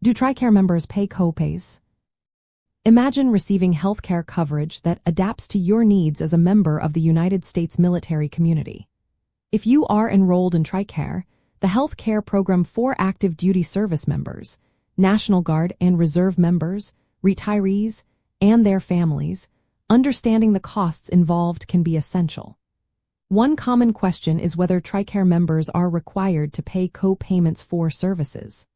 Do TRICARE members pay co-pays? Imagine receiving healthcare coverage that adapts to your needs as a member of the United States military community. If you are enrolled in TRICARE, the health care program for active duty service members, National Guard and Reserve members, retirees, and their families, understanding the costs involved can be essential. One common question is whether TRICARE members are required to pay co-payments for services.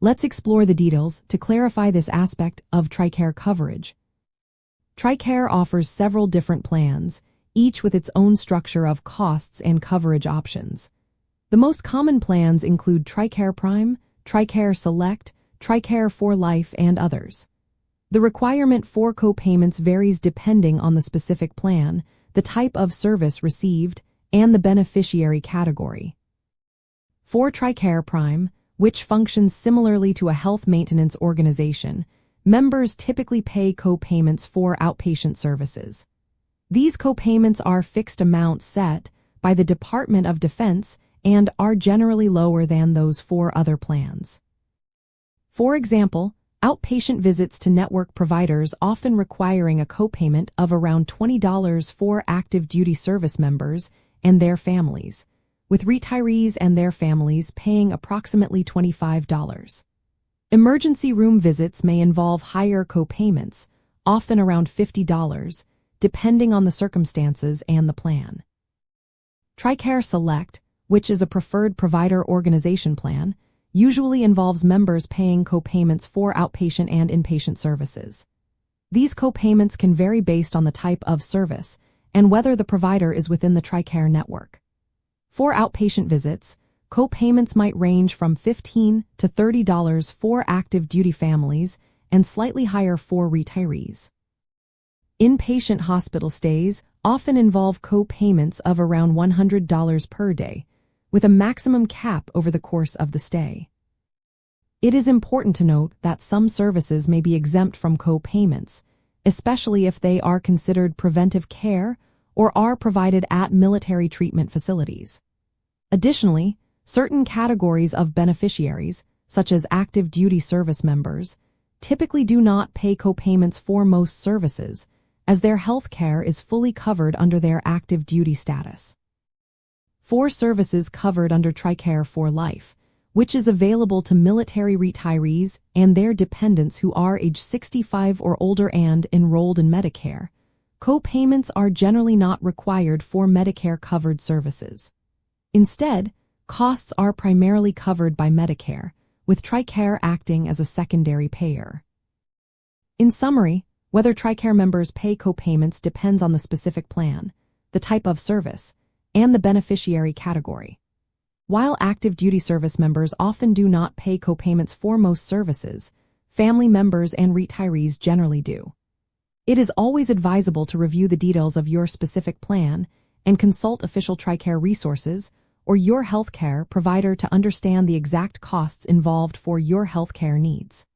Let's explore the details to clarify this aspect of TRICARE coverage. TRICARE offers several different plans, each with its own structure of costs and coverage options. The most common plans include TRICARE Prime, TRICARE Select, TRICARE for Life, and others. The requirement for co-payments varies depending on the specific plan, the type of service received, and the beneficiary category. For TRICARE Prime, which functions similarly to a health maintenance organization, members typically pay co-payments for outpatient services. These co-payments are fixed amounts set by the Department of Defense and are generally lower than those for other plans. For example, outpatient visits to network providers often requiring a copayment of around $20 for active duty service members and their families, with retirees and their families paying approximately $25. Emergency room visits may involve higher copayments, often around $50, depending on the circumstances and the plan. TRICARE Select, which is a preferred provider organization plan, usually involves members paying copayments for outpatient and inpatient services. These copayments can vary based on the type of service and whether the provider is within the TRICARE network. For outpatient visits, copayments might range from $15 to $30 for active duty families and slightly higher for retirees. Inpatient hospital stays often involve co-payments of around $100 per day, with a maximum cap over the course of the stay. It is important to note that some services may be exempt from co-payments, especially if they are considered preventive care or are provided at military treatment facilities. Additionally, certain categories of beneficiaries, such as active duty service members, typically do not pay co-payments for most services, as their health care is fully covered under their active duty status. For services covered under TRICARE for Life, which is available to military retirees and their dependents who are age 65 or older and enrolled in Medicare, co-payments are generally not required for Medicare-covered services. Instead, costs are primarily covered by Medicare, with TRICARE acting as a secondary payer. In summary, whether TRICARE members pay co-payments depends on the specific plan, the type of service, and the beneficiary category. While active duty service members often do not pay co-payments for most services, family members and retirees generally do. It is always advisable to review the details of your specific plan and consult official TRICARE resources or your healthcare provider to understand the exact costs involved for your healthcare needs.